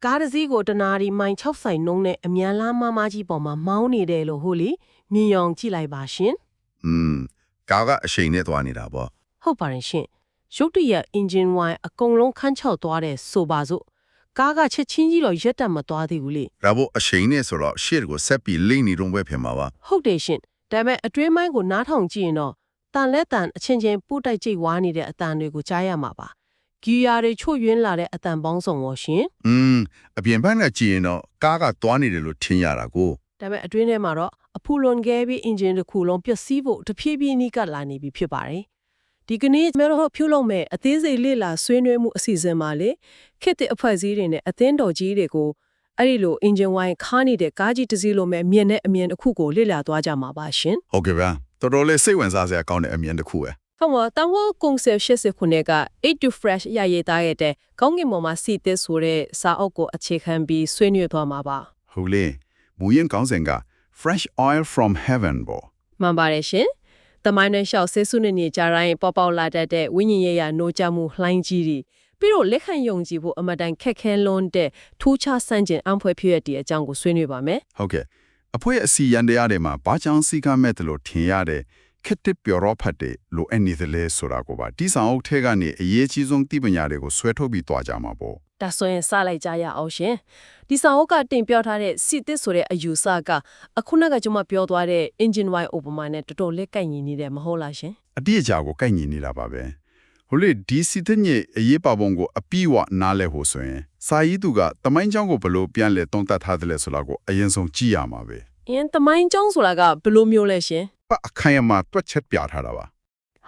ကားတစ်စီးကိုတနာရီမိုင်6ဆိုင်နှုန်းနဲ့အမြန်လမ်းမကြီးပေါ်မှာမောင်းနေတယ်လို့ဟုတ်လေမြင်ယောင်ကြည့်လိုက်ပါရှင်ကားကအရှိန်နဲ့သွားနေတာပေါ့ဟုတ်ပါတယ်ရှင်ရုတ်တရက် engine wire အကုန်လုံးခန်းချောက်သွားတဲ့ဆိုပါစို့ကားကချက်ချင်းကြီးတော့ရက်တက်မသွားသေးဘူးလေဒါပေါ့အရှိန်နဲ့ဆိုတော့ရှေ့ကိုဆက်ပြီးလိမ့်နေတော့ပဲဖြစ်မှာပါဟုတ်တယ်ရှင်ဒါပေမဲ့အတွင်းပိုင်းကိုနားထောင်ကြည့်ရင်တော့တန်လက်တန်အချင်းချင်းပို့တိုက်ကြိတ်ဝါနေတဲ့အတန်တွေကိုကြားရမှာပါဂီယာတွေချို့ယွင်းလာတဲ့အတန်ပေါင်းစုံရောရှင်အပြင်ဘက်ကကြည့်ရင်တော့ကားကသွားနေတယ်လို့ထင်ရတာကိုဒါပေမဲ့အတွင်းထဲမှာတော့အဖူလွန်ခဲ့ပြီး engine တစ်ခုလုံးပျက်စီးဖို့တဖြည်းဖြည်းနီးကပ်လာနေပြီဖြစ်ပါတယ်ဒီကနေ့ကျွန်တော်တို့ဖြူလုံးမဲ့အသေးစိတ်လေ့လာဆွေးနွေးမှုအစီအစဉ်မှာလေခစ်တဲ့အဖွဲ့အစည်းတွေနဲ့အသင်းတော်ကြီးတွေကိုအဲ့ဒီလို engine wine ခါနေတဲ့ကားကြီးတစ်စီးလုံးမဲ့မြင်တဲ့အမြင်တစ်ခုကိုလေ့လာသွားကြမှာပါရှင်ဟုတ်ကဲ့ဗျာတော်တော်လေးစိတ်ဝင်စားစရာကောင်းတဲ့အမြင်တစ်ခုပဲဟုတ်ပါတောင်ဝကွန်ဆယ်80ခုနှစ်က8 to fresh ရရသားရဲ့တဲ့ကောင်းကင်ပေါ်မှာစီသစ်ဆိုတဲ့စာအုပ်ကိုအခြေခံပြီးဆွေးနွေးသွားမှာပါဟုတ်လေမူရင်းကောင်းစဉ်က fresh oil from heaven ပေါ့မှန်ပါတယ်ရှင်တမိုင်းနဲ့ရှောက်ဆဲဆုနေနေကြတိုင်းပေါလာတတ်တဲ့ဝိညာဉ်ရေးရနိုးကြမှုလှိုင်းကြီးတွေပြီးတော့လက်ခံယုံကြည်ဖို့အမတန်ခက်ခဲလွန်းတဲ့ထူးခြားဆန်းကျင်အံဖွဲ့ဖြစ်ရတဲ့အကြောင်းကိုဆွေးနွေးပါမယ်ဟုတ်ကဲ့အဖွဲ့အစည်းရန်တရားတွေမှာဘာကြောင့်စီကမဲ့တယ်လို့ထင်ရတဲ့ခက်တစ်ပြောတော့ဖတ်တယ်လို့အနိသလဲဆိုတာကိုပါဒီဆောင်အုပ်ထဲကနေအရေးကြီးဆုံးသိပညာတွေကိုဆွဲထုတ်ပြီးသွားကြမှာပေါ့ဒါဆိုရင်စလိုက်ကြရအောင်ရှင်ဒီဆောင်အုပ်ကတင်ပြထားတဲ့စီတစ်ဆိုတဲ့အယူဆကအခုနကကျွန်မပြောသွားတဲ့ engine wire overman နဲ့တော်တော်လေးကိုက်ညီနေတယ်မဟုတ်လားရှင်အတိအကျကိုကိုက်ညီနေတာပါပဲဟိုလေဒီစီတစ်ညစ်အရေးပါပုံကိုအပြည့်ဝနားလဲဖို့ဆိုရင်စာရေးသူကတမိုင်းချောင်းကိုဘယ်လိုပြန်လဲတုံးတက်ထားတယ်လဲဆိုတာကိုအရင်ဆုံးကြည့်ရမှာပဲတမိုင်းချောင်းဆိုတာကဘယ်လိုမျိုးလဲရှင်အခမ်းအနားတွက်ချက်ပြထားတာပ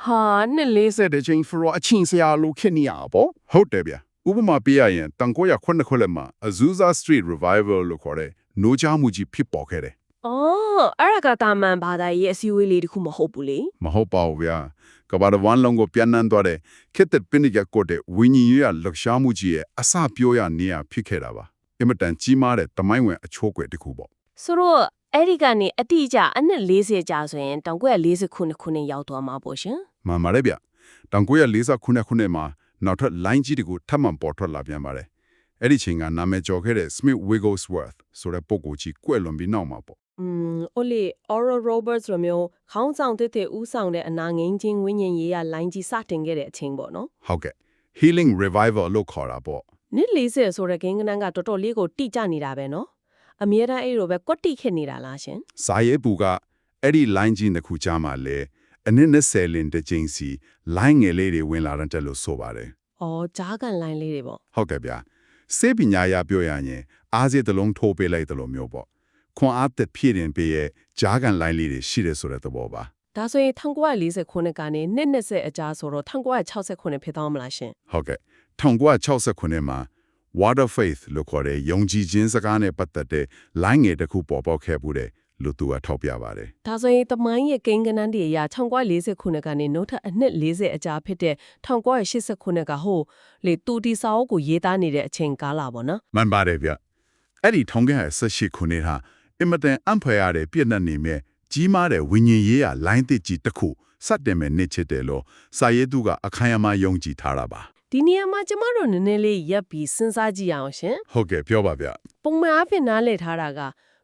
ါဟာနဲ့40တဲ့ချင်းဖရောအချင်းစရာလိုခက်နေရပေါ့ဟုတ်တယ်ဗျဥပမာပေးရရင်တန်ကိုရခုနှစ်မှာ Azusa Street Revival လို့ခေါ်တဲ့နိုးချမှုကြီးဖြစ်ပေါ်ခဲ့တယ်အော်အဲ့ဒါကတာမန်ဘာသာရေးအစည်းအဝေးလေးတခုမဟုတ်ဘူးလေမဟုတ်ပါဘူးဗျာကဘာဝမ်လုံးကိုပြန်နှံသွားတဲ့ခေတ်တဲ့ပင်ကြကိုတဲ့ဝိညာဉ်ရေးလှုပ်ရှားမှုကြီးရဲ့အစပြောရနေရဖြစ်ခဲ့တာပါအင်မတန်ကြီးမားတဲ့တမိုင်းဝင်အချိုးကွယ်တစ်ခုပေါ့ဆိုတော့အဲ့ဒီကနေအတိအကျအနှစ်40ကြာဆိုရင်1940ခုနှစ်ရောက်သွားမှာပေါ့ရှင်မှန်ပါတယ်ဗျ1940ခုနှစ်မှာနောက်ထပ် line ကြီးတကူထပ်မံပေါ်ထွက်လာပြန်ပါတယ်အဲ့ဒီချိန်ကနာမည်ကျော်ခဲ့တဲ့ Smith Wigglesworth ဆိုတဲ့ပုဂ္ဂိုလ်ကြီးကွယ်လွန်ပြီးနောက်မှာပေါ့Oli Oral Roberts လိုမျိုးခေါင်းဆောင်တဲ့ဦးဆောင်တဲ့အနာငင်းချင်းဝိညာဉ်ရေးရ line ကြီးစတင်ခဲ့တဲ့အချိန်ပေါ့နော်ဟုတ်ကဲ့ Healing Revival လို့ခေါ်တာပေါ့နှစ်40ဆိုတဲ့ဂိမ်းကနန်းကတော်တော်လေးကိုတိကျနေတာပဲနော်အမြဲတမ်းအဲ့လိုပဲကွက်တိခစ်နေတာလားရှင်စာရေးပူကအဲ့ဒီ line ကြီးတစ်ခုကြားမှာလေအနည်း20လင်တစ်ချိန်စီ line ငယ်လေးတွေဝင်လာတဲ့လို့ဆိုပါတယ်။အော်ဂျားကန် line လေးတွေပေါ့။ဟုတ်ကဲ့ဗျာ။စေပညာရပြောရရင်အားစေတလုံးထိုးပေးလိုက်တယ်လို့မျိုးပေါ့။ခွန်အားသက်ဖြည့်တင်ပေးရဲ့ဂျားကန် line လေးတွေရှိတယ်ဆိုတဲ့သဘောပါ။ဒါဆိုရင်1940ခုနှစ်ကနေ20အကြာဆိုတော့1960ခုနှစ်ဖြစ်သွားမလားရှင်။ဟုတ်ကဲ့1960ခုနှစ်မှာ Water Faith လို့ခေါ်တဲ့ယုံကြည်ခြင်းစကားနဲ့ပတ်သက်တဲ့ line ငယ်တစ်ခုပေါ်ပေါက်ခဲ့မှုတဲ့လို့သူကထောက်ပြပါတယ်။ဒါဆိုရင်တမိုင်းရဲ့ကိန်းကနန်းတွေအရ1940ခုနှစ်ကနေနောက်ထပ်အနှစ်40အကြာဖြစ်တဲ့1980ခုနှစ်ကဟိုလေတူတီစာအုပ်ကိုရေးသားနေတဲ့အချိန်ကာလပေါ့နော်။မှန်ပါတယ်ဗျ။အဲ့ဒီ1918ခုနှစ်ဟာအင်မတန်အံ့ဖွယ်ရတဲ့ပြည့်နှက်နေမဲ့ကြီးမားတဲ့ဝိညာဉ်ရေးရာ line တစ်ကြီးတစ်ခုစတင်မဲ့နှစ်ချစ်တယ်လို့စာရေးသူကအခမ်းအနားယုံကြည်ထားတာပါ။ဒီနေရာမှာကျမတို့နည်းနည်းလေးရပ်ပြီးစဉ်းစားကြည့်အောင်ရှင်။ဟုတ်ကဲ့ပြောပါဗျ။ပုံမှန်အဖြစ်နားလည်ထားတာက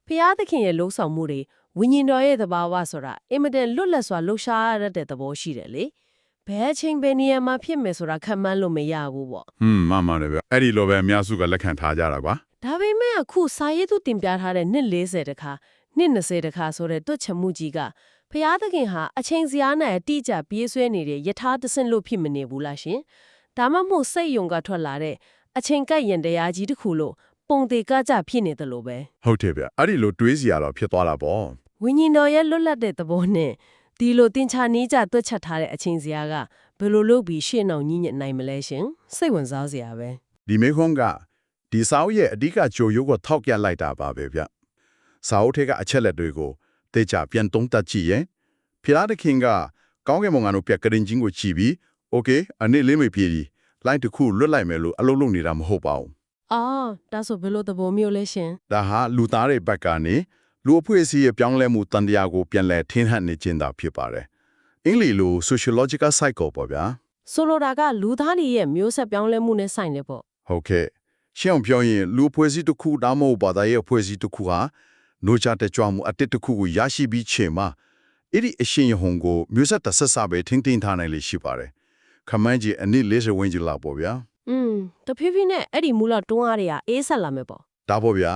ဖျားသခင်ရဲ့လှုပ်ဆောင်မှုတွေဝိညာဉ်တော်ရဲ့သဘာဝဆိုတာအင်မတန်လွတ်လပ်စွာလှုပ်ရှားရတဲ့သဘောရှိတယ်လေဘယ်အချိန်ဘယ်နေရာမှာဖြစ်မယ်ဆိုတာခံမှန်းလို့မရဘူးပေါ့မှန်ပါတယ်ဗျအဲ့ဒီလိုပဲအများစုကလက်ခံထားကြတာကွာဒါပေမဲ့အခုစာရေးသူတင်ပြထားတဲ့နှစ်40တခါနှစ်20တခါဆိုတဲ့တွက်ချက်မှုကြီးကဖျားသခင်ဟာအချိန်စရာနဲ့အတိအကျပြေးဆွဲနေတဲ့ယထာတဆင့်လို့ဖြစ်မနေဘူးလားရှင်ဒါမှမဟုတ်စိတ်ယုံကထွက်လာတဲ့အချိန်ကပ်ရင်တရားကြီးတစ်ခုလို့ပုံသေးကကြဖြစ်နေတယ်လို့ပဲဟုတ်တယ်ဗျအဲ့ဒီလိုတွေးစရာတော့ဖြစ်သွားတာပေါ့ဝိညာဉ်တော်ရဲ့လွတ်လပ်တဲ့သဘောနဲ့ဒီလိုတင်ချာနေကြတွက်ချက်ထားတဲ့အချိန်စရာကဘယ်လိုလုပ်ပြီးရှေ့နောက်ညှိညက်နိုင်မလဲရှင်စိတ်ဝင်စားစရာပဲဒီမေခွန်းကဒီစာအုပ်ရဲ့အဓိကကြိုရုပ်ကိုထောက်ပြလိုက်တာပါပဲဗျစာအုပ်ထဲကအချက်လက်တွေကိုတေချာပြန်သုံးသပ်ကြည့်ရင်ဖျားသခင်ကကောင်းကင်ဘုံကနေပြက်ကရင်ချင်းကိုကြည့်ပြီးโอเคအနေလေးမေပြေးလိုင်းတစ်ခုလွတ်လိုက်မယ်လို့အလုပ်လုပ်နေတာမဟုတ်ပါဘူးအော်ဒါဆိုဘယ်လိုသဘောမျိုးလဲရှင်ဒါဟာလူသားတွေဘက်ကနေလူအဖွဲ့အစည်းရဲ့ပြောင်းလဲမှုတန်တရားကိုပြန်လည်ထင်းဟပ်နေခြင်းသာဖြစ်ပါတယ်အင်္ဂလိပ်လို sociological cycle ပေါ့ဗျာဆိုလိုတာကလူသားတွေရဲ့မျိုးဆက်ပြောင်းလဲမှုနဲ့ဆိုင်တယ်ပေါ့ဟုတ်ကဲ့ ရှင်းအောင်ပြောရင်လူအဖွဲ့အစည်းတစ်ခုဒါမှမဟုတ်ဘာသာရေးအဖွဲ့အစည်းတစ်ခုဟာနိုးချတဲ့ကြွမှုအတစ်တစ်ခုကိုရရှိပြီးချိန်မှာအဲ့ဒီအရှင်ရဟန်ကိုမျိုးဆက်တဆက်ဆက်ပဲထင်းထင်းထားနိုင်လေရှိပါတယ်ခမန်းကြီးအနည်း40ဝန်းကျင်လောက်ပေါ့ဗျာတဖြည်းဖြည်းနဲ့အဲ့ဒီမူလတွန်းအားတွေကအေးဆက်လာမယ်ပေါ့ဒါပေါ့ဗျာ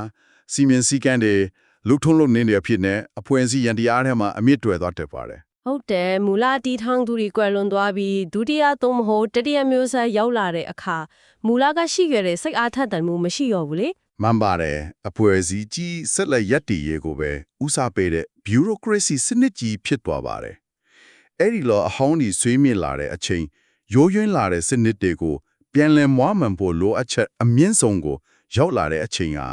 စီမင်းစီကန်းတွေလူထုံးလုံးနေတဲ့အဖြစ်နဲ့အဖွဲ့အစည်းရန်တရားထဲမှာအမြင့်တွယ်သွားတတ်ပါတယ်ဟုတ်တယ်မူလတီထောင်သူတွေကွယ်လွန်သွားပြီးဒုတိယသုံးမဟုတ်တတိယမျိုးဆက်ရောက်လာတဲ့အခါမူလကရှိခဲ့တဲ့စိတ်အားထက်သန်မှုမရှိတော့ဘူးလေမှန်ပါတယ်အဖွဲ့အစည်းကြီးဆက်လက်ရပ်တည်ရေးကိုပဲဥစားပေးတဲ့ bureaucracy စနစ်ကြီးဖြစ်သွားပါတယ်အဲ့ဒီလိုအဟောင်းကြီးဆွေးမြင့်လာတဲ့အချိန်ရိုးရွင်းလာတဲ့စနစ်တွေကိုပြန်လည်မွားမှန်ဖို့လိုအပ်ချက်အမြင့်ဆုံးကိုရောက်လာတဲ့အချိန်ဟာ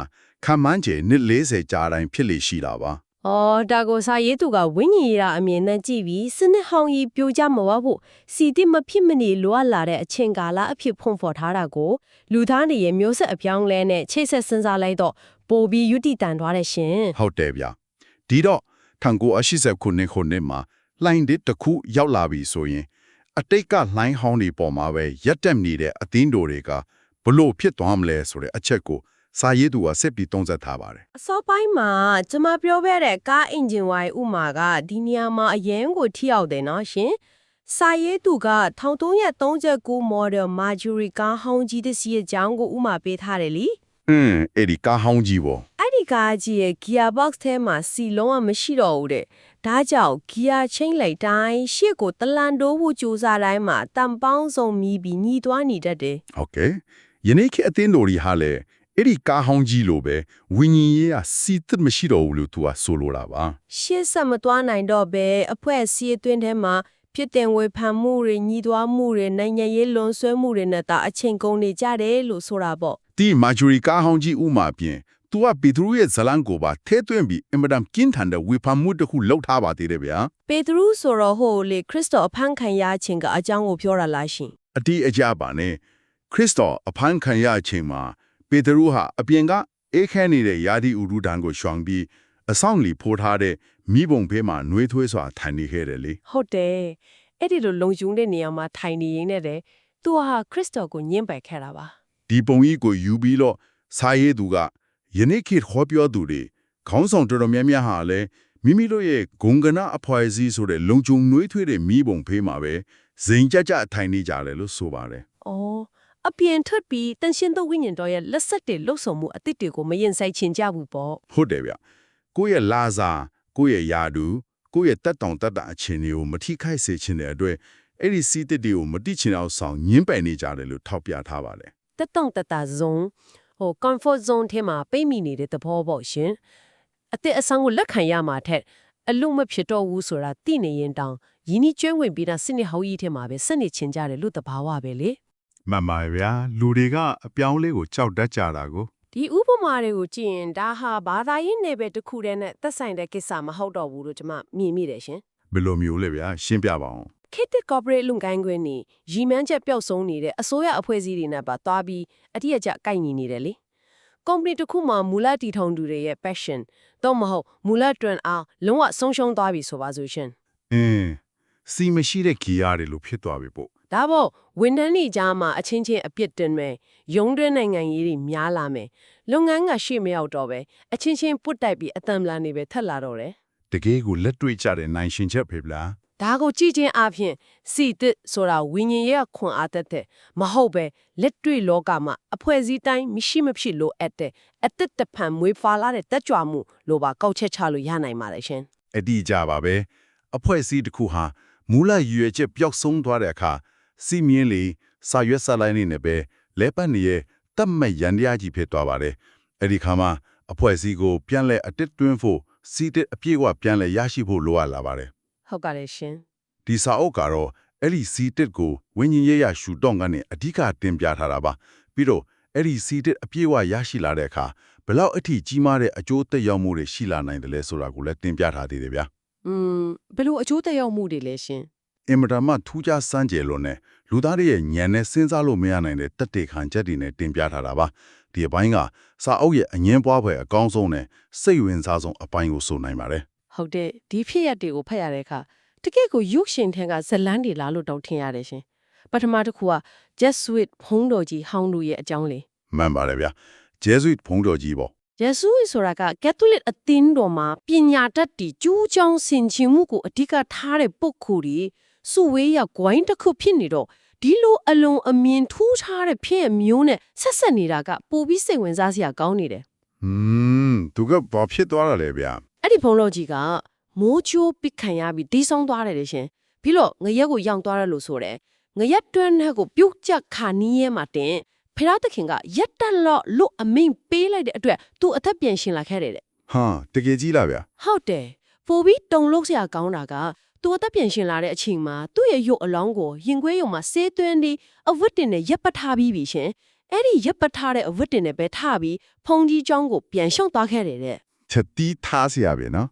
ခန့်မှန်းခြေနှစ်40ကြာတိုင်းဖြစ်လေရှိတာပါ။အော်ဒါကိုစာရေးသူကဝိညာဉ်ရေးတာအမြင်နဲ့ကြည့်ပြီးစနစ်ဟောင်းကြီးပြိုကျမသွားဖို့စီတိမဖြစ်မနေလိုအပ်လာတဲ့အချိန်ကာလအဖြစ်ဖွင့်ဖော်ထားတာကိုလူသားတွေရဲ့မျိုးဆက်အပြောင်းလဲနဲ့ချိတ်ဆက်စဉ်းစားလိုက်တော့ပိုပြီးယုတိတန်သွားတယ်ရှင်။ဟုတ်တယ်ဗျ။ဒီတော့1989ခုနှစ်မှာလှိုင်းတစ်တစ်ခုရောက်လာပြီဆိုရင်အတိတ်ကလှိုင်းဟောင်းတွေပေါ်မှာပဲရက်တက်နေတဲ့အသင်းတော်တွေကဘလို့ဖြစ်သွားမလဲဆိုတဲ့အချက်ကိုစာရေးသူကဆက်ပြီးသုံးသပ်ထားပါတယ်အစောပိုင်းမှာကျွန်မပြောပြတဲ့ကားအင်ဂျင်ဝိုင်ဥမာကဒီနေရာမှာအရင်ကိုထိရောက်တယ်နော်ရှင်စာရေးသူက1339 model Marjorie ကားဟောင်းကြီးတစ်စီးအကြောင်းကိုဥမာပေးထားတယ်လीအဲ့ဒီကားဟောင်းကြီးပေါ့အဲ့ဒီကားကြီးရဲ့ gear box ထဲမှာစီလုံးဝမရှိတော့ဘူးတဲ့ဒါကြောင့် gear ချင်းလိုက်တိုင်းရှေ့ကိုတလန်တိုးဖို့ကြိုးစားတိုင်းမှာတန်ပေါင်းစုံမြည်ပြီးညီးသွားနေတတ်တယ်ဟုတ်ကဲ့ယနေ့ခေတ်အသင်းတော်ကြီးဟာလေအဲ့ဒီကားဟောင်းကြီးလိုပဲဝิญဉ်ရေးကစီးသက်မရှိတော့ဘူးလို့သူကဆိုလိုတာပါရှေ့ဆက်မသွားနိုင်တော့ပဲအဖွဲ့အစည်းအတွင်းထဲမှာဖြစ်တင်ဝေဖန်မှုတွေညီးသွားမှုတွေနိုင်ငံရေးလွန်ဆွဲမှုတွေနဲ့တာအချိန်ကုန်နေကြတယ်လို့ဆိုတာပေါ့ဒီမာဂျူရီကားဟောင်းကြီးဥမာပြင်သူကပီထရုရဲ့ဇလန်ကိုပါထဲသွင်းပြီးအင်မတန်ကင်းထန်တဲ့ဝေဖန်မှုတစ်ခုလုပ်ထားပါသေးတယ်ဗျာပေထရုဆိုတော့ဟိုလေခရစ်တော်အဖန်ခံရခြင်းကအကြောင်းကိုပြောတာလားရှင်အတိအကျပါနဲ့ခရစ်တော်အဖန်ခံရခြင်းမှာပေတရုဟာအပြင်ကအေးခဲနေတဲ့ယာဒီဥရုဒန်ကိုရှောင်ပြီးအဆောင်လီဖိုးထားတဲ့မိဘုံဖေးမှာနှွေးထွေးစွာထိုင်နေခဲ့တယ်လေဟုတ်တယ်အဲ့ဒီလိုလုံခြုံတဲ့နေရာမှာထိုင်နေရင်းနဲ့သူဟာခရစ်တော်ကိုညှင်းပယ်ခဲ့တာပါဒီပုံကြီးကိုယူပြီးတော့စာရေးသူကယနေ့ခေတ်ဟောပြောသူတွေခေါင်းဆောင်တော်တော်များများဟာလည်းမိမိတို့ရဲ့ဂုံကနာအဖွားစီဆိုတဲ့လုံခြုံနှွေးထွေးတဲ့မိဘုံဖေးမှာပဲဇိမ်ကြကြထိုင်နေကြတယ်လို့ဆိုပါတယ်အော်အပြင်ထွက်ပြီးတန်ရှင်းသောဝိညာဉ်တော်ရဲ့လက်ဆက်တွေလှုပ်ဆောင်မှုအသစ်တွေကိုမရင်ဆိုင်ချင်ကြဘူးပေါ့ဟုတ်တယ်ဗျကိုယ့်ရဲ့လာစာကိုယ့်ရဲ့ယာဒူကိုယ့်ရဲ့တက်တောင်တက်တာအချင်းတွေကိုမထိခိုက်စေချင်တဲ့အတွက်အဲ့ဒီစီးတစ်တွေကိုမတိချင်အောင်ဆောင်ညှင်းပယ်နေကြတယ်လို့ထောက်ပြထားပါတယ်တက်တောင်တက်တာဇုံcomfort zone ထဲမှာပိတ်မိနေတဲ့သဘောပေါ့ရှင်အသစ်အဆန်းကိုလက်ခံရမှာထက်အလို့မဖြစ်တော့ဘူးဆိုတာသိနေရင်တောင်ယင်းဤကျွမ်းဝင်ပြီးတာစနစ်ဟောင်းကြီးထဲမှာပဲစနစ်ချင်းကြတယ်လို့တဘာဝပဲလေမှန်ပါဗျာလူတွေကအပြောင်းလဲကိုကြောက်တတ်ကြတာကိုဒီဥပမာတွေကိုကြည့်ရင်ဒါဟာဘာသာရေးနယ်ပယ်တစ်ခုတည်းနဲ့သက်ဆိုင်တဲ့ကိစ္စမဟုတ်တော့ဘူးလို့ကျွန်မမြင်မိတယ်ရှင်ဘယ်လိုမျိုးလဲဗျာရှင်းပြပါအောင်ခေတ် corporate လုံကိုင်းခွင့်နေရီမန်းချက်ပျောက်ဆုံးနေတဲ့အစိုးရအဖွဲ့အစည်းတွေနဲ့ပါသွားပြီးအတိအကျကိုက်ညီနေတယ်လေ company တစ်ခုမှာမူလတည်ထောင်သူတွေရဲ့ passion တော့မဟုတ်မူလတွင်အောင်လုံးဝဆုံးရှုံးသွားပြီဆိုပါစို့ရှင်စီမရှိတဲ့ခီးရတယ်လို့ဖြစ်သွားပြီပေါ့ဒါပေါ့ဝန်ထမ်းတွေကြားမှာအချင်းချင်းအပြစ်တင်မယ်ရုံးတွင်းနိုင်ငံရေးတွေများလာမယ်လုပ်ငန်းကရှေ့မရောက်တော့ပဲအချင်းချင်းပုတ်တိုက်ပြီးအတန်ပလန်နေပဲထက်လာတော့တယ်တကယ်ကိုလက်တွေ့ကြတဲ့နိုင်ရှင်ချက်ဖေလားဒါကိုကြည့်ချင်းအပြင်စီတစ်ဆိုတာဝိညာဉ်ရဲ့ခွန်အားသက်တဲ့မဟုတ်ပဲလက်တွေ့လောကမှာအဖွဲ့အစည်းတိုင်းမရှိမဖြစ်လို့အပ်တဲ့အသက်တဖန်မွေးဖွာလာတဲ့တက်ကြွမှုလို့ပါကောက်ချက်ချလို့ရနိုင်ပါတယ်ရှင်အတိအကျပါပဲအဖွဲ့အစည်းတစ်ခုဟာမူလရည်ရွယ်ချက်ပျောက်ဆုံးသွားတဲ့အခါစီမင်းလီစာရွက်စာလိုင်းနေနဲ့ပဲလဲပတ်နေရဲ့တတ်မဲ့ရန်တရားကြီးဖြစ်သွားပါတယ်အဲ့ဒီခါမှာအဖွဲ့အစည်းကိုပြန်လဲအတစ်တွင်းဖို့စီတစ်အပြည့်အဝပြန်လဲရရှိဖို့လိုအပ်လာပါတယ်ဟုတ်ပါတယ်ရှင်ဒီစာအုပ်ကတော့အဲ့ဒီစီတစ်ကိုဝิญဉ်ရေးရရှုတော့ကနေအဓိကတင်ပြထားတာပါပြီးတော့အဲ့ဒီစီတစ်အပြည့်အဝရရှိလာတဲ့အခါဘယ်လောက်အထိကြီးမားတဲ့အကျိုးသက်ရောက်မှုတွေရှိလာနိုင်တယ်လဲဆိုတာကိုလည်းတင်ပြထားသေးတယ်ဗျာဘယ်လိုအကျိုးသက်ရောက်မှုတွေလဲရှင်အင်မတန်မှထူးခြားစမ်းကြယ်လို့နဲ့လူသားတွေရဲ့ဉာဏ်နဲ့စဉ်းစားလို့မရနိုင်တဲ့တက်တေခံချက်တွေနဲ့တင်ပြထားတာပါဒီအပိုင်းကစာအုပ်ရဲ့အငင်းပွားဖွယ်အကောင်းဆုံးနဲ့စိတ်ဝင်စားဆုံးအပိုင်းကိုဆိုနိုင်ပါတယ်ဟုတ်တယ်ဒီဖြစ်ရပ်တွေကိုဖတ်ရတဲ့အခါတကယ့်ကိုရုပ်ရှင်ထက်ကဇလန်းတွေလားလို့တောင်းထင်ရတယ်ရှင်ပထမတစ်ခုက Jesuit ဘုန်းတော်ကြီးဟောင်းတို့ရဲ့အကြောင်းလေး မှန်ပါတယ်ဗျာ Jesuit ဘုန်းတော်ကြီးပေါ့ ယေရှုဆိုတာကကက်သလစ်အသင်းတော်မှာပညာတတ်တီကျူးကျောင်းဆင်ခြင်မှုကိုအဓိကထားတဲ့ပုဂ္ဂိုလ်ကြီးစုဝေးရဂွိုင်းတစ်ခုဖြစ်နေတော့ဒီလိုအလွန်အမြင်ထူးခြားတဲ့ဖြစ်အမျိုးနဲ့ဆက်ဆက်နေတာကပိုပြီးစိတ်ဝင်စားစရာကောင်းနေတယ် သူကဘာဖြစ်သွားတာလဲဗျာ အဲ့ဒီဘုံတော်ကြီးကမိုးချိုးပစ်ခံရပြီးတီးဆုံးသွားတယ်လေရှင်ပြီးတော့ငရက်ကိုရောင်သွားတယ်လို့ဆိုတယ်ငရက်တွန်းတဲ့ကိုပြုတ်ကျခါနီးရဲမှာတင်ဖရာသခင်ကရက်တက်လို့လို့အမိန်ပေးလိုက်တဲ့အတွက်သူအသက်ပြန်ရှင်လာခဲ့တယ်တဲ့ ဟာတကယ်ကြီးလားဗျာ ဟုတ်တယ်ပိုပြီးတုံလို့စရာကောင်းတာကသူအသက်ပြန်ရှင်လာတဲ့အချိန်မှာသူ့ရဲ့ရုပ်အလောင်းကိုရင်ခွဲရုံမှာဆေးသွင်းပြီးအဝတ်တင်နဲ့ရက်ပတ်ထားပြီးပြီရှင်အဲ့ဒီရက်ပတ်ထားတဲ့အဝတ်တင်နဲ့ပဲထားပြီးဖုန်ကြီးကျောင်းကိုပြန်ရှောင်သွားခဲ့တယ်တဲ့ ချက်တီးထားစရာပဲနော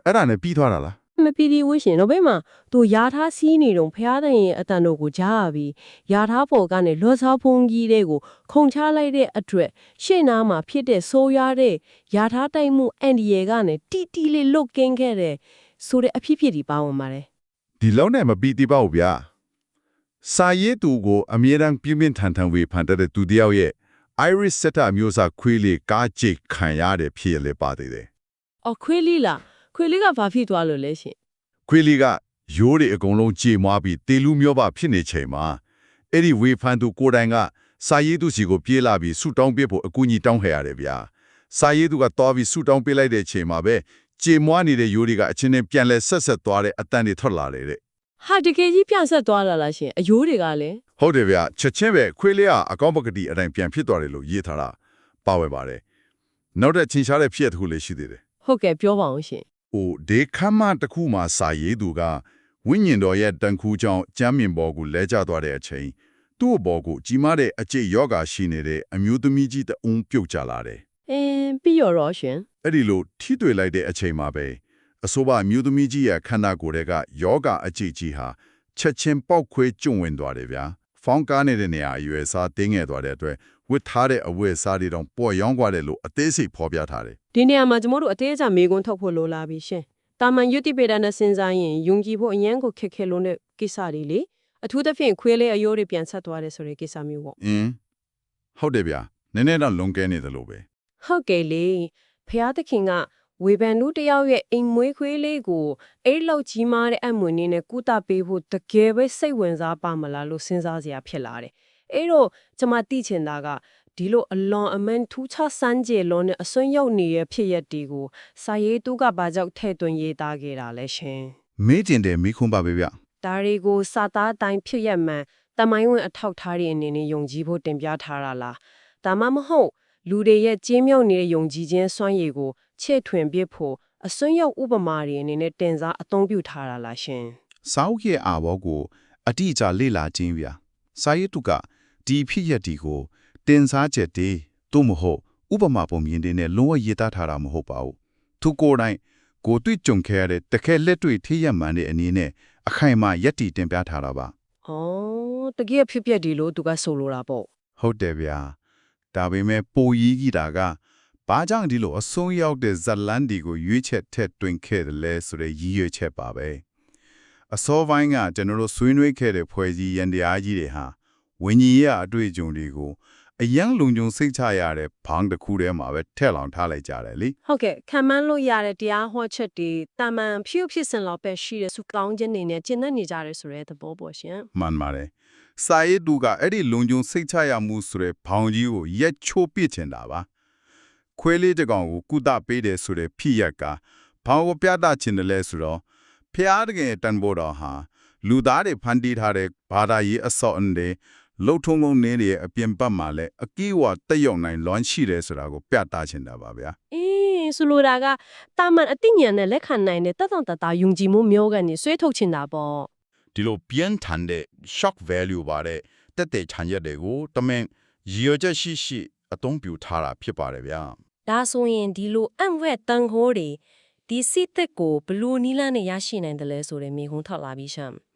်အဲ့ဒါနဲ့ပြီးသွားတာလား မပီဒီဝရှင်တော့ဘယ်မှာသူယာထားစီးနေတော့ဖျားတဲ့ရဲ့အတန်တို့ကိုကြားရပြီးယာထားပေါ်ကနေလွှတ်စားဖုန်ကြီးတွေကိုခုံချလိုက်တဲ့အတွက်ရှေ့နားမှာဖြစ်တဲ့ဆိုးရွားတဲ့ယာထားတိုက်မှုအန်ဒီယေကနေတီတီလေးလုတ်ကင်းခဲ့တဲ့ဆိုတဲ့အဖြစ်ဖြစ်ဒီပါဝင်ပါတယ် ဒီလုံးနဲ့မပြီးသေးပါဘူးဗျာစာရေးသူကိုအမြဲတမ်းပြင်းပြင်းထန်ထန်ဝေဖန်တဲ့သူတယောက်ရဲ့ Iris Setter မျိုးစားခွေးလေးကားကြိတ်ခံရတဲ့ဖြစ်လေပါသေးတယ် အော်ခွေးလေးလားခွေးလေးကဘာဖြစ်သွားလို့လဲရှင် ခွေးလေးကရိုးတွေအကုန်လုံးကြေမွားပြီးတေလူမျိုးပါဖြစ်နေချိန်မှာအဲ့ဒီဝေဖန်သူကိုယ်တိုင်ကစာရေးသူစီကိုပြေးလာပြီးဆူတောင်းပေးဖို့အကူအညီတောင်းခဲ့ရတယ်ဗျာစာရေးသူကတော်ပြီးဆူတောင်းပေးလိုက်တဲ့ချိန်မှာပဲကြေမွားနေတဲ့ရိုးတွေကအချင်းချင်းပြန်လဲဆက်ဆက်သွားတဲ့အတန်တွေထွက်လာတယ်တဲ့ ဟာတကယ်ကြီးပြန်ဆက်သွားလာလားရှင်အယိုးတွေကလည်း ဟုတ်တယ်ဗျာချက်ချင်းပဲခွေးလေးကအကောင့်ပကတိအတိုင်းပြန်ဖြစ်သွားတယ်လို့ရေးထားတာပါဝဲပါတယ်နောက်တဲ့ချင်းရှားတဲ့ဖြစ်တစ်ခုလေးရှိသေးတယ် ဟုတ်ကဲ့ပြောပါအောင်ရှင် ဟိုဒေခမ်းမတစ်ခုမှာစာရေးသူကဝိညာဉ်တော်ရဲ့တန်ခူးကြောင့်ကျမ်းမြင်ပေါ်ကိုလဲကျသွားတဲ့အချိန်သူ့အပေါ်ကိုကြီးမားတဲ့အကျိတ်ယောဂါရှိနေတဲ့အမျိုးသမီးကြီးတအုံပြုတ်ကျလာတယ် ပြီးရောရှင် အဲ့ဒီလိုထိတွေ့လိုက်တဲ့အချိန်မှာပဲအဆိုပါအမျိုးသမီးကြီးရဲ့ခန္ဓာကိုယ်တွေကယောဂါအကျိတ်ကြီးဟာချက်ချင်းပေါက်ခွဲကျွံ့ဝင်သွားတယ်ဗျာဖောင်းကားနေတဲ့နေရာအရွယ်စားတင်းငယ်သွားတဲ့အတွက်ဝတ်ထားတဲ့အဝတ်အစားတွေတော့ပေါ်ရောင်းသွားတယ်လို့အသေးစိတ်ဖော်ပြထားတယ် ဒီနေရာမှာကျမတို့အသေးအချာမေကွန်းထုတ်ဖို့လိုလာပြီရှင်တာမန်ယုတိပေဒနဲ့စဉ်းစားရင်ယုံကြည်ဖို့အရန်ကိုခက်ခဲလုံးတဲ့ကိစ္စတွေလေအထူးသဖြင့်ခွေးလေးအယိုးတွေပြန်ဆက်သွားတယ်ဆိုတဲ့ကိစ္စမျိုးပေါ့ ဟုတ်တယ်ဗျာနည်းနည်းတော့လွန်ကဲနေတယ်လို့ပဲ ဟုတ်ကဲ့လေဖျားသခင်ကဝေဘန်လူတယောက်ရဲ့အိမ်မွေးခွေးလေးကိုအဲ့လောက်ကြီးမားတဲ့အမွေနေနဲ့ကုသပေးဖို့တကယ်ပဲစိတ်ဝင်စားပါမလားလို့စဉ်းစားစရာဖြစ်လာတယ်အဲ့တော့ကျမသိချင်တာကဒီလိုအလွန်အမင်းထူးခြားစမ်းကြယ်လုံးနဲ့အစွန်းရောက်နေတဲ့ဖြစ်ရက်တွေကိုစာရေးသူကဘာကြောင့်ထဲ့သွင်းရေးသားခဲ့တာလဲရှင် မေးကျင်တယ်မိခွန်းပါပဲဗျ ဒါတွေကိုစာသားအတိုင်းဖြစ်ရက်မှန်တမိုင်းဝင်အထောက်ထားတဲ့အနေနဲ့ယုံကြည်ဖို့တင်ပြထားတာလားဒါမှမဟုတ်လူတွေရဲ့ကျင်းမြောက်နေတဲ့ယုံကြည်ခြင်းစွမ်းရည်ကိုချဲ့ထွင်ပြဖို့အစွန်းရောက်ဥပမာတွေအနေနဲ့တင်စားအသုံးပြုထားတာလားရှင် စာအုပ်ရဲ့အာဘောကိုအတိအကျလေ့လာခြင်းဗျာစာရေးသူကဒီဖြစ်ရက်ဒီကိုတင်စားချက်တွေသို့မဟုတ်ဥပမာပုံမြင်တွေနဲ့လုံးဝရေးသားထားတာမဟုတ်ပါဘူးသူကိုယ်တိုင်ကိုတွေ့ကြုံခဲ့ရတဲ့တခဲလက်တွေ့ထိရမှန်တဲ့အနေနဲ့အခိုင်အမာယက်တီတင်ပြထားတာပါ ။အော်တကယ်ဖြစ်ပျက်ဒီလို့သူကဆိုလိုတာပေါ့ ဟုတ်တယ်ဗျာဒါပေမဲ့ပိုကြီးကြီးတာကဘာကြောင့်ဒီလိုအဆုံးရောက်တဲ့ဇလန်ဒီကိုရွေးချက်ထက်တွင်ခဲ့တယ်လဲဆိုတဲ့ရည်ရွယ်ချက်ပါပဲအစောပိုင်းကကျွန်တော်တို့ဆွေးနွေးခဲ့တဲ့ဖွဲ့စည်းရန်တရားကြီးတွေဟာဝิญဉ်ရဲ့အတွေ့အကြုံတွေကိုအယံလုံခြုံစိတ်ချရတဲ့ဘောင်းတစ်ခုထဲမှာပဲထည့်လောင်ထားလိုက်ကြတယ်လေ ။ဟုတ်ကဲ့ခံမှန်းလို့ရတဲ့တရားဟောချက်တွေတာမန်ဖြူဖြစ်စင်လောက်ပဲရှိတဲ့စုကောင်းခြင်းတွေနဲ့ကျင့်တတ်နေကြတယ်ဆိုတဲ့သဘောပေါ့ရှင် မှန်ပါတယ်စာရေးသူကအဲ့ဒီလုံခြုံစိတ်ချရမှုဆိုတဲ့ဘောင်းကြီးကိုရက်ချိုးပစ်ချင်တာပါခွေးလေးတစ်ကောင်ကိုကုသပေးတယ်ဆိုတဲ့ဖြစ်ရက်ကဘောင်းကိုပြသချင်တယ်လဲဆိုတော့ဖျားတကယ်တန်ဖို့တော့ဟာလူသားတွေဖန်တီးထားတဲ့ဘာသာရေးအစောအန်တွေလှုပ်ထုံလုံးနေတဲ့အပြင်ပတ်မှာလဲအကီးဝတက်ရောက်နိုင်လွန်ရှိတယ်ဆိုတာကိုပြသချင်တာပါဗျာ ။အေးဆိုလိုတာကတာမန်အသိဉာဏ်နဲ့လက်ခံနိုင်တဲ့တသံတတာယုံကြည်မှုမျိုးကနေဆွဲထုတ်ချင်တာပေါ့ ဒီလိုပြန်ထန်တဲ့ shock value ပါတဲ့တက်တဲ့ခြံရက်တွေကိုတမင်ရည်ရွယ်ချက်ရှိအသုံးပြုထားတာဖြစ်ပါတယ်ဗျာ ။ဒါဆိုရင်ဒီလိုအံ့ဝဲတန်ခိုးတွေဒီစစ်သက်ကိုဘလို့နီးလာနဲ့ရရှိနိုင်တယ်လဲဆိုတဲ့မိခုံးထောက်လာပြီးရှမ်း။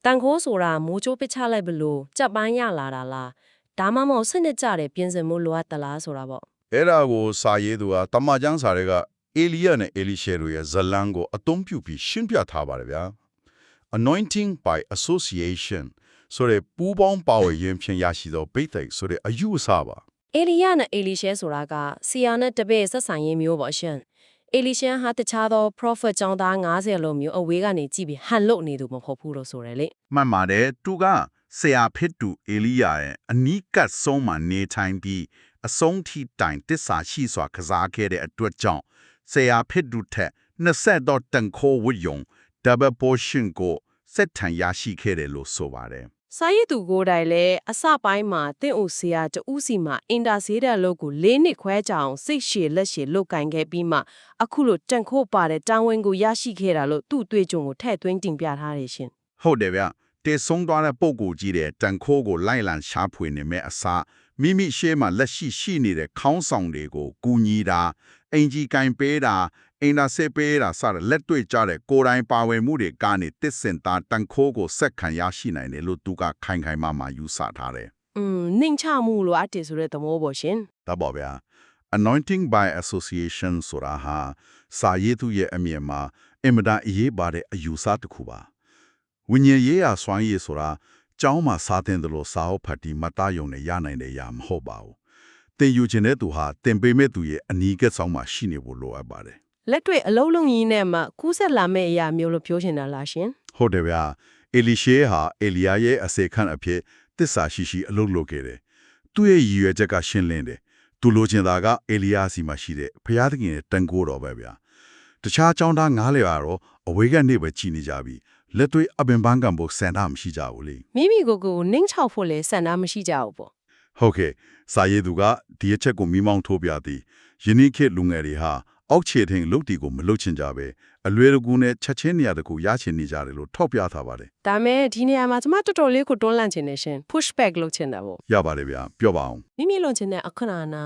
တန်ခိုးဆိုတာမိုးချိုးပစ်ချလိုက်ဘလို့ကြက်ပန်းရလာတာလားဒါမှမဟုတ်စနစ်ကြတဲ့ပြင်ဆင်မှုလိုအပ်သလားဆိုတာပေါ့ အဲ့ဒါကိုစာရေးသူကတမန်ကျမ်းစာတွေကအေလီယာနဲ့အေလိရှေတို့ရဲ့ဇလံကိုအသုံးပြုပြီးရှင်းပြထားပါတယ်ဗျာ anointing by association ဆိုတဲ့ပူးပေါင်းပါဝယ်ခြင်းဖြင့်ရရှိသောဘိသိက်ဆိုတဲ့အယူအဆပါ အေလီယာနဲ့အေလီရှဲဆိုတာကဆီယာနဲ့တပည့်ဆက်ဆိုင်ရေးမျိုးပေါ့ရှင်အေလီရှဲဟာတခြားသော prophet ကျောင်းသား90လိုမျိုးအဝေးကနေကြည့်ပြီးဟန်လို့နေသူမဟုတ်ဘူးလို့ဆိုရလေ မှန်ပါတယ်သူကဆရာဖြစ်သူအေလိယာရဲ့အနီးကပ်ဆုံးမှနေထိုင်ပြီးအဆုံးထိတိုင်တစ္ဆာရှိစွာကစားခဲ့တဲ့အတွက်ကြောင့်ဆရာဖြစ်သူထက်20တော့တန်ခိုးဝတ်ယုံ double portion ကိုစက်ထန်ရရှိခဲ့တယ်လို့ဆိုပါတယ် စာရေးသူကိုယ်တိုင်လည်းအစပိုင်းမှာတင့်အိုဆရာတဦးစီမှာအင်တာဆေးတဲ့လို့ကို၄နှစ်ခွဲကြအောင်စိတ်ရှည်လက်ရှည်လုတ်ကင်ခဲ့ပြီးမှအခုလိုတန်ခိုးပါတဲ့တောင်းဝင်းကိုရရှိခဲ့တာလို့သူ့အတွေ့အကြုံကိုထည့်သွင်းတင်ပြထားတယ်ရှင် ဟုတ်တယ်ဗျတေဆုံးသွားတဲ့ပုံကိုကြည့်တဲ့တန်ခိုးကိုလိုက်လံရှာဖွေနေမဲ့အစားမိမိရှေ့မှာလက်ရှိနေတဲ့ခေါင်းဆောင်တွေကိုကူညီတာအင်ဂျီကင်ပေးတာအင်တာဆေးပေးတာစတဲ့လက်တွေ့ကြတဲ့ကိုယ်တိုင်ပါဝင်မှုတွေကနေတစ်စင်သားတန်ခိုးကိုဆက်ခံရရှိနိုင်တယ်လို့သူကခိုင်မာယူဆထားတယ် နှိမ်ချမှုလိုအပ်တယ်ဆိုတဲ့သဘောပေါ့ရှင် ဒါပေါ့ဗျာ anointing by association ဆိုတာဟာစာရေးသူရဲ့အမြင်မှာအင်မတန်အရေးပါတဲ့အယူဆတစ်ခုပါဝိညာဉ်ရေးရာစွမ်းရည်ဆိုတာကျောင်းမှာစာသင်တယ်လို့စာအုပ်ဖတ်ပြီးမတယုံနဲ့ရနိုင်တဲ့ရာမဟုတ်ပါဘူးသင်ယူခြင်းတဲ့သူဟာသင်ပေးမဲ့သူရဲ့အနီးကပ်ဆောင်မှာရှိနေဖို့လိုအပ်ပါတယ် လက်တွေ့အလုံးလုံးကြီးနဲ့မှကူးဆက်လာမယ့်အရာမျိုးလို့ပြောချင်တာလားရှင် ဟုတ်တယ်ဗျာအေလီရှေဟာအေလီယာရဲ့အစေခန့်အဖြစ်တစ္ဆာရှိအလုပ်လုပ်ခဲ့တယ်သူ့ရဲ့ရည်ရွယ်ချက်ကရှင်းလင်းတယ်သူလိုချင်တာကအေလီယာစီမှာရှိတဲ့ဘုရားသခင်ရဲ့တန်ခိုးတော်ပဲဗျာတခြားကျောင်းသား9လေကတော့အဝေးကနေပဲကြည်နေကြပြီလက်တွေ့အပင်ပန်းကံဖို့စံတာမရှိကြဘူးလေ မိမိကိုနှိမ်ချောက်ဖို့လဲစံတာမရှိကြဘူးပေါ့ ဟုတ်ကဲ့စာရေးသူကဒီအချက်ကိုမိမောင်းထိုးပြသည်ယနေ့ခေတ်လူငယ်တွေဟာအောက်ခြေထင်လုတ်တီကိုမလုတ်ချင်ကြပဲအလွယ်တကူနဲ့ချက်ချင်းနေရာတကူရချင်နေကြတယ်လို့ထောက်ပြထားပါတယ် ဒါမဲ့ဒီနေရာမှာကျွန်မတော်တော်လေးကိုတွန်းလှန်ချင်နေရှင် push back လုပ်ချင်တာပေါ့ ရပါတယ်ဗျာပြောပါအောင် မိမိလွန်ချင်တဲ့အခဏနာ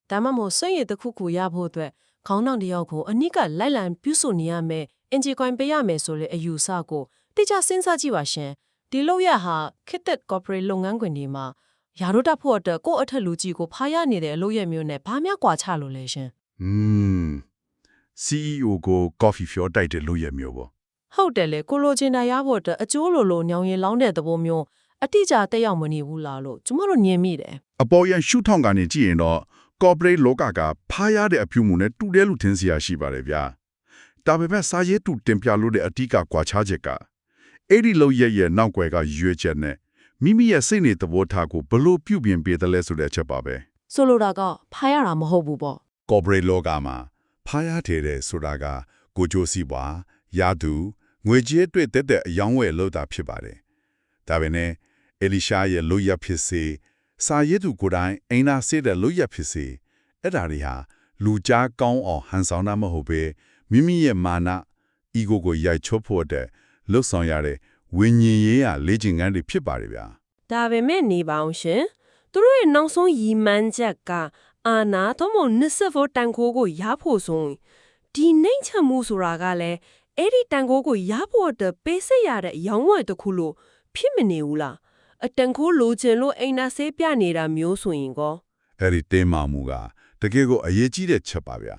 ဒါမှမဟုတ်စွန့်ရည်တစ်ခုခုရဖို့အတွက်ခေါင်းဆောင်တယောက်ကိုအနိကလိုက်လံပြုစုနေရမယ်အင်ဂျီကွန်ပေးရမယ်ဆိုလေအယူဆကိုတိကျစဉ်းစားကြည့်ပါရှင်ဒီလောက်ရဟာခစ်သက် corporate လုပ်ငန်းခွင်တွေမှာယာတို့တက်ဖို့အတွက်ကိုယ့်အထက်လူကြီးကိုဖားရနေတဲ့အလုပ်ရမျိုးနဲ့ဘာများကွာချလို့လဲရှင် CEO ကို coffee ဖြောတိုက်တဲ့လူရမျိုးပေါ့ ဟုတ်တယ်လေကိုလိုချင်တာရဖို့အတွက်အကျိုးလိုညောင်ရင်လောင်းတဲ့သဘောမျိုးအတိအကျတက်ရောက်မနေဘူးလားလို့ကျမတို့ညင်မိတယ် အပေါ်ရန်ရှုထောင့်ကနေကြည့်ရင်တော့ corporate လောကကဖားရတဲ့အပြုမှုနဲ့တူတယ်လို့ထင်စရာရှိပါတယ်ဗျာဒါပေမဲ့စာရေးသူတင်ပြလို့တဲ့အဓိကကွာခြားချက်ကအဲ့ဒီလောက်ရဲ့နောက်ွယ်ကရွေးချက်နဲ့မိမိရဲ့စိတ်နေသဘောထားကိုဘလို့ပြုပြင်ပေးတယ်လဲဆိုတဲ့အချက်ပါပဲ ဆိုလိုတာကဖားရတာမဟုတ်ဘူးပေါ့ corporate လောကမှာဖားရတဲ့ဆိုတာကကိုကြိုးစီပွားရာသူငွေကြေးအတွက်တဲ့အယောင်းဝယ်လို့တာဖြစ်ပါတယ်ဒါပေမဲ့အေလိရှာရဲ့လူရဖြစ်စေစာရေးသူကိုယ်တိုင်အိနာစေတဲ့လူရဖြစ်စေအဲ့ဒါတွေဟာလူကြားကောင်းအောင်ဟန်ဆောင်တာမဟုတ်ပဲမိမိရဲ့မာန ego ကိုရိုက်ချောဖို့တဲ့လှုပ်ဆောင်ရတဲ့ဝိညာဉ်ရေးရာလေ့ကျင့်ခန်းတွေဖြစ်ပါတယ်ဗျာ ဒါပေမဲ့နေပါအောင်ရှင်သူတို့ရဲ့နောက်ဆုံးရည်မှန်းချက်ကအာနာတော့မ20တန်ခိုးကိုရဖို့ဆိုဒီနှိမ့်ချမှုဆိုတာကလည်းအဲ့ဒီတန်ခိုးကိုရဖို့အတွက်ပေးဆက်ရတဲ့ရောင်းဝယ်တစ်ခုလို့ဖြစ်မနေဘူးလားအတန်ခိုးလိုချင်လို့အိမ်နာဆေးပြနေတာမျိုးဆိုရင်ကော အဲ့ဒီတင်းမာမှုကတကယ်ကိုအရေးကြီးတဲ့ချက်ပါဗျာ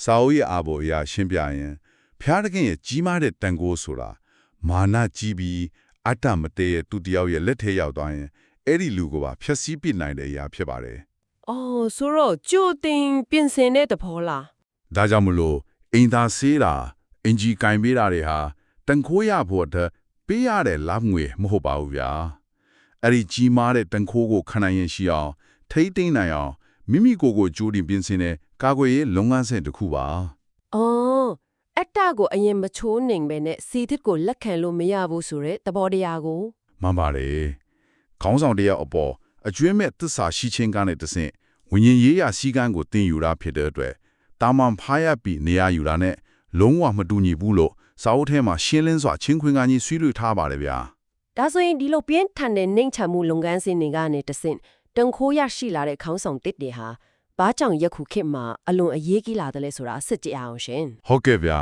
စာအုပ်ရဲ့အာဘော်အရာရှင်းပြရင်ဖျားတခင်ရဲ့ကြီးမားတဲ့တန်ခိုးဆိုတာမာနကြီးပြီးအတ္တမတည့်ရဲ့သူတယောက်ရဲ့လက်ထဲရောက်သွားရင်အဲ့ဒီလူကပါဖျက်ဆီးပစ်နိုင်တဲ့အရာဖြစ်ပါတယ် အော်ဆိုတော့ကြိုတင်ပြင်ဆင်တဲ့သဘောလား ဒါကြောင့်မလို့အင်သာဆေးတာအင်ဂျီကင်ပေးတာတွေဟာတန်ခိုးရဖို့အတွက်ပေးရတဲ့လမ်းငွေမဟုတ်ပါဘူးဗျာအဲ့ဒီကြီးမားတဲ့တန်ခိုးကိုခံနိုင်ရင်ရှိအောင်ထိတ်သိမ်းနိုင်အောင်မိမိကိုယ်ကိုကြိုးတင်ပြင်ဆင်တဲ့ကာကွယ်ရေးလုပ်ငန်းစဉ်တစ်ခုပါ အော်အတ္တကိုအရင်မချိုးနိုင်ပဲနဲ့စီသစ်ကိုလက်ခံလို့မရဘူးဆိုတဲ့သဘောတရားကို မှန်ပါတယ်ခေါင်းဆောင်တယောက်အပေါ်အကျွမ်းမဲ့သစ္စာရှိခြင်းကနေတဆင့်ဝိညာဉ်ရေးရာစည်းကမ်းကိုသင်ယူတာဖြစ်တဲ့အတွက်တာမန်ဖားရပြီးနေရာယူတာနဲ့လုံးဝမတူညီဘူးလို့စာအုပ်ထဲမှာရှင်းလင်းစွာချင်းခွင်ကကြီးဆွေးနွေးထားပါတယ်ဗျာ ဒါဆိုရင်ဒီလိုပြင်းထန်တဲ့နှိမ့်ချမှုလုပ်ငန်းစဉ်တွေကနေတဆင့်တန်ခိုးရရှိလာတဲ့ခေါင်းဆောင်တစ်တွေဟာဘာကြောင့်ယခုခေတ်မှာအလွန်အရေးကြီးလာတယ်လဲဆိုတာစစ်ကြည့်အောင်ရှင် ဟုတ်ကဲ့ဗျာ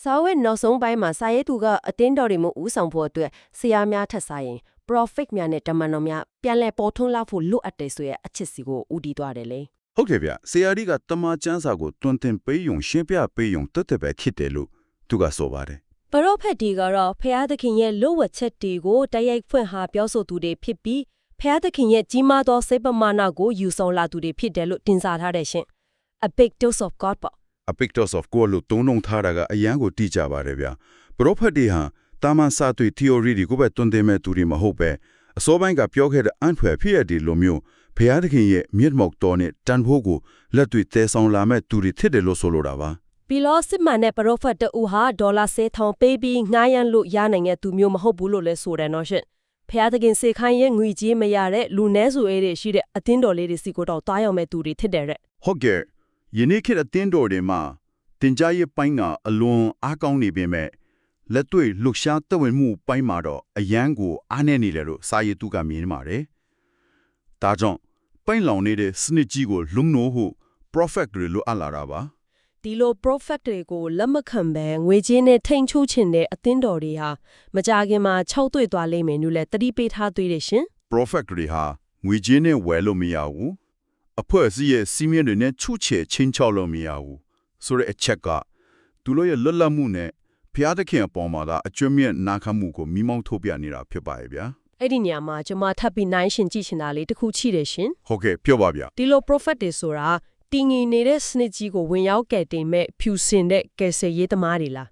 စာဝဲနောက်ဆုံးပိုင်းမှာစာရေးသူကအတင်းတော်တွေမှုဥဆောင်ဖို့အတွက်ဆရာများထက်ဆိုင်ရင် profit များနဲ့တမန်တော်များပြန်လည်ပေါ်ထွန်းလာဖို့လိုအပ်တယ်ဆိုရဲ့အချက်စီကိုဦးတည်သွားတယ်လေ ဟုတ်ကဲ့ဗျဆရာကြီးကတမန်ကျမ်းစာကိုတွင်တင်ပေးယုံရှင်းပြပေးယုံတက်တက်ပဲဖြစ်တယ်လို့သူကဆိုပါတယ် ပရောဖက်တွေကတော့ဖျားသခင်ရဲ့လိုဝတ်ချက်တွေကိုတိုက်ရိုက်ဖွင့်ဟာပြောဆိုသူတွေဖြစ်ပြီး ဖျားသခင်ရဲ့ကြီးမားသောစိတ်ပမာဏကိုယူဆောင်လာသူတွေဖြစ်တယ်လို့တင်စားထားတဲ့ရှင် A big dose of God ပေါ့ A pictures of ကိုလို့တုံးလုံးထားတာကအရန်ကိုတိကျပါတယ်ဗျာ prophet တွေဟာတာမန်စာတွေ theory တွေကိုပဲတွင်တင်မဲ့သူတွေမဟုတ်ပဲအစောပိုင်းကပြောခဲ့တဲ့အန်ဖွယ်ဖြစ်ရတဲ့လိုမျိုးဖျားသခင်ရဲ့မြင့်မောက်တော်နဲ့တန်ဖိုးကိုလက်တွေ့သဲဆောင်လာမဲ့သူတွေဖြစ်တယ်လို့ဆိုလိုတာပါ ဘီလောစစ်မှန်တဲ့ပရိုဖက်တူဟာဒေါ်လာ10,000ပေးပြီးငှားရမ်းလို့ရနိုင်တဲ့သူမျိုးမဟုတ်ဘူးလို့လည်းဆိုတယ်နော်ရှင်ဖျားသခင်စေခိုင်းရဲ့ငွေကြေးမရတဲ့လူနည်းစုအေးတွေရှိတဲ့အသင်းတော်လေးတွေစီကိုတော့တားရောက်မဲ့သူတွေဖြစ်တယ်တဲ့ ဟုတ်ကဲ့ယနေ့ခေတ်အသင်းတော်တွေမှာတင် जा ရဲ့ပိုင်းကအလွန်အားကောင်းနေပေမဲ့လက်တွေ့လှူရှားသက်ဝင်မှုပိုင်းမှာတော့အရန်ကိုအားနည်းနေတယ်လို့စာရေးသူကမြင်ပါတယ်ဒါကြောင့်ပိုင်းလောင်နေတဲ့စနစ်ကြီးကိုလုံနိုးဖို့ prophet တွေလိုအပ်လာတာပါ ဒီလို prophet တွေကိုလက်မခံဘဲငွေကြေးနဲ့ထိန်ချိုးချင်တဲ့အသင်းတော်တွေဟာမကြခင်မှာ၆တွေ့သွားလိမ့်မယ်လို့လည်းတတိပေးထားသေးတယ်ရှင် prophet တွေဟာငွေကြေးနဲ့ဝယ်လို့မရဘူးအဖွဲ့အစည်းရဲ့စီမင်းတွေနဲ့ချုပ်ချယ်ချင်းချောက်လို့မရဘူးဆိုတဲ့အချက်ကသူတို့ရဲ့လွတ်လပ်မှုနဲ့ဖျားသခင်အပေါ်မှာအကျွမ်းမြတ်နာခံမှုကိုမိမောင်းထုတ်ပြနေတာဖြစ်ပါရဲ့ဗျာ အဲ့ဒီနေရာမှာကျွန်မထပ်ပြီးနိုင်ရှင်ကြည့်ချင်တာလေးတစ်ခုရှိတယ်ရှင် ဟုတ်ကဲ့ပြောပါဗျာ ဒီလို prophet တွေဆိုတာတင်ငင်နေတဲ့စနစ်ကြီးကိုဝင်ရောက်ကဲတင်မဲ့ဖြူစင်တဲ့ကယ်ဆယ်ရေးသမားတွေလား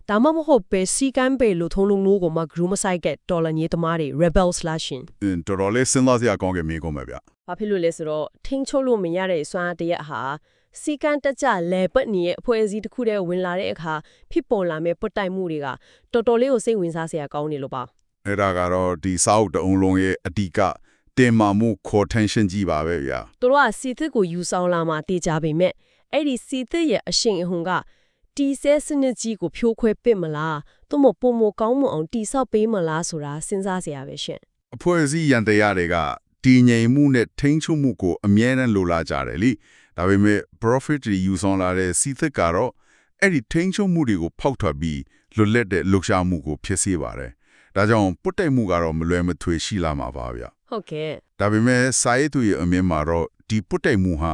ဒါမှမဟုတ်ပဲစီကမ်းပေလို့ထုံးလုံးလို့ကိုမှ group မဆိုင်ကတော်လန်ရေးသမားတွေ rebels လားရှင် တော်တော်လေးစဉ်းစားစရာကောင်းကမိကုန်ပါဗျာ ဘာဖြစ်လို့လဲဆိုတော့ထင်းချုပ်လို့မရတဲ့စွမ်းအားတရက်ဟာစီကမ်းတက်ကြလဲပတ်နေတဲ့အဖွဲ့အစည်းတစ်ခုတည်းဝင်လာတဲ့အခါဖြစ်ပေါ်လာမဲ့ပုတ်တိုက်မှုတွေကတော်တော်လေးကိုစိတ်ဝင်စားစရာကောင်းနေလို့ပါ အဲ့ဒါကတော့ဒီစာအုပ်တအုံလုံးရဲ့အဓိကတင်မာမှု core tension ကြီးပါပဲဗျာ သူတို့ကစီသစ်ကိုယူဆောင်လာမှတေးကြပေမဲ့အဲ့ဒီစီသစ်ရဲ့အရှင်အဟုန်ကတီဆဲစနစ်ကြီးကိုဖြိုးခွဲပစ်မလားသို့မဟုတ်ပုံမကောင်းမအောင်တီဆောက်ပေးမလားဆိုတာစဉ်းစားစရာပဲရှင် အဖွဲ့အစည်းရန်တရားတွေကတည်ငြိမ်မှုနဲ့ထိန်းချုပ်မှုကိုအမြဲတမ်းလိုလားကြတယ်လေဒါပေမဲ့ profit တွေယူဆောင်လာတဲ့စီသစ်ကတော့အဲ့ဒီထိန်းချုပ်မှုတွေကိုဖောက်ထွက်ပြီးလွတ်လပ်တဲ့လှုပ်ရှားမှုကိုဖြစ်စေပါတယ်ဒါကြောင့်ပုတ်တိုက်မှုကတော့မလွယ်မသွေရှိလာမှာပါဗျာ ဟုတ်ကဲ့ ဒါပေမဲ့စာရေးသူရဲ့အမြင်မှာတော့ဒီပုတ်တိုက်မှုဟာ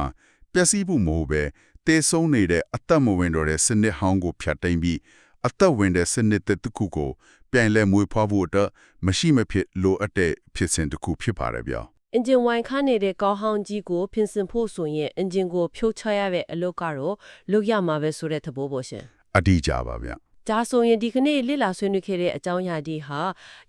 ပျက်စီးမှုမဟုတ်ပဲတေဆုံးနေတဲ့အသက်မဝင်တော့တဲ့စနစ်ဟောင်းကိုဖြတ်သိမ်းပြီးအသက်ဝင်တဲ့စနစ်တစ်ခုကိုပြန်လဲမွေးဖွားဖို့အတွက်မရှိမဖြစ်လိုအပ်တဲ့ဖြစ်စဉ်တစ်ခုဖြစ်ပါတယ်ဗျာ အင်ဂျင်ဝိုင်ခါနေတဲ့ကောင်းဟောင်းကြီးကိုပြင်ဆင်ဖို့ဆိုရင်အင်ဂျင်ကိုဖြိုးချရတဲ့အလုပ်ကတော့လုပ်ရမှာပဲဆိုတဲ့သဘောပေါ့ရှင် အတိအကျပါဗျာ ဒါဆိုရင်ဒီကနေ့လစ်လာဆွေးနွေးခဲ့တဲ့အကြောင်းအရာဒီဟာ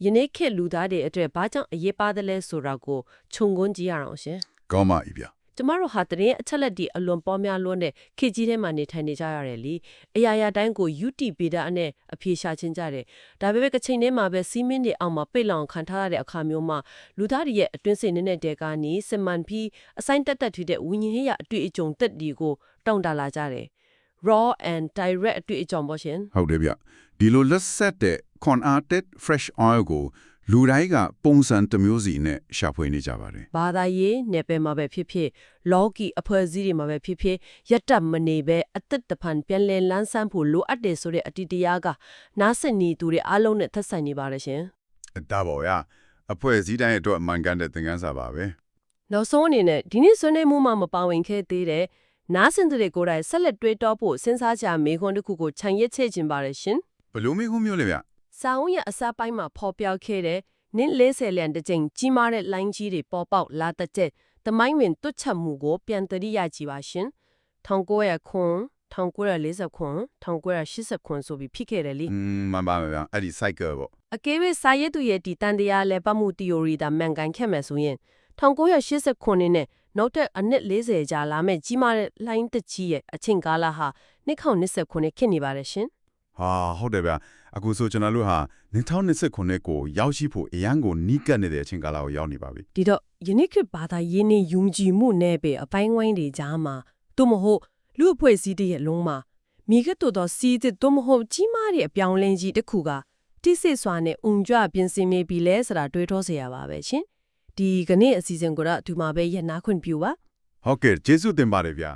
ယနေ့ခေတ်လူသားတွေအတွက်ဘာကြောင့်အရေးပါတယ်လဲဆိုတာကိုခြုံငုံကြည့်ရအောင်ရှင် ကောင်းပါပြီဗျာ ကျမတို့ဟာတရင်အချက်လက်ဒီအလွန်ပေါများလွန်းတဲ့ခေတ်ကြီးထဲမှာနေထိုင်နေကြရတယ်လीအရာရာတိုင်းကို UT ပေတာနဲ့အပြေရှာချင်းကြတယ်ဒါပေမဲ့ကချိန်ထဲမှာပဲစီးမင်းတွေအောက်မှာပိတ်လောင်ခံထားရတဲ့အခါမျိုးမှာလူသားတွေရဲ့အတွင်းစိတ်နဲ့တဲကနေစမန်ပြီးအဆိုင်တက်ထွေးတဲ့ဝิญဉ်ဟေးရအတွေ့အကြုံတက်ဒီကိုတောင့်တလာကြတယ် raw and direct အတွေ့အကြုံပေါ့ရှင် ဟုတ်တယ်ဗျဒီလိုလက်ဆက်တဲ့ converted fresh oil ကိုလူတိုင်းကပုံစံတစ်မျိုးစီနဲ့ရှာဖွေနေကြပါတယ် ဘာသာရေးနယ်ပယ်မှာပဲဖြစ်ဖြစ်လောကီအဖွဲ့အစည်းတွေမှာပဲဖြစ်ဖြစ်ရက်တက်မနေပဲအသက်တဖန်ပြန်လည်လန်းဆန်းဖို့လိုအပ်တယ်ဆိုတဲ့အတ္တိတရားကနားဆင်နေသူတွေအားလုံးနဲ့သက်ဆိုင်နေပါတယ်ရှင် ဒါပေါ့ဗျာအဖွဲ့အစည်းတိုင်းအတွက်အမှန်ကန်တဲ့သင်ခန်းစာပါပဲ နောက်ဆုံးအနေနဲ့ဒီနေ့ဆွေးနွေးမှုမှာမပါဝင်ခဲ့သေးတဲ့နားဆင်သူတွေကိုယ်တိုင်ဆက်လက်တွေးတောဖို့စဉ်းစားကြမေးခွန်းတစ်ခုကိုခြံရစ်ချခြင်းပါတယ်ရှင် ဘယ်လိုမျိုးခုမျိုးလဲဗျ စာအုပ်ရဲ့အစပိုင်းမှာဖော်ပြခဲ့တဲ့နင်း40လျံတစ်ကြိမ်ကြီးမားတဲ့လိုင်းကြီးတွေပေါ်ပေါက်လာတဲ့တမိုင်းဝင်တွတ်ချက်မှုကိုပြန်တရိရကြည့်ပါရှင်1900ခွန်1940ခွန်1980ခွန်ဆိုပြီးဖြစ်ခဲ့တယ်လी မှန်ပါဗျာအဲ့ဒီ cycle ပေါ့ အကယ်၍စာရေးသူရဲ့ဒီတန်တရားလဲပတ်မှု theory ဒါမှန်ကန်ခဲ့မယ်ဆိုရင်1980ခွန်နဲ့နောက်ထပ်အနှစ်40ကြာလာမဲ့ကြီးမားတဲ့လိုင်းတကြီးရဲ့အချိန်ကာလဟာ2020ခွန်နဲ့ခင့်နေပါတယ်ရှင် ဟာဟုတ်တယ်ဗျအခုဆိုကျွန်တော်တို့ဟာ2029ခုနှစ်ကိုရောက်ရှိဖို့အရန်ကိုနီးကပ်နေတဲ့အချိန်ကာလကိုရောက်နေပါပြီ ဒီတော့ယနေ့ခေတ်ဘာသာရေးနဲ့ယုံကြည်မှုနဲ့ပဲအပိုင်းဝိုင်းတွေကြားမှာသို့မဟုတ်လူအဖွဲ့အစည်းတွေရဲ့လုံးမှာမိကတော်တော်စီးတဲ့သို့မဟုတ်ကြီးမားတဲ့အပြောင်းလဲကြီးတစ်ခုကတိစစ်စွာနဲ့ဥကြွပြင်ဆင်နေပြီလဲဆိုတာတွေးထောစရာပါပဲရှင်ဒီကနေ့အစီအစဉ်ကိုတော့ဒီမှာပဲရနာခွင့်ပြုပါ ဟုတ်ကဲ့ကျေးဇူးတင်ပါတယ်ဗျာ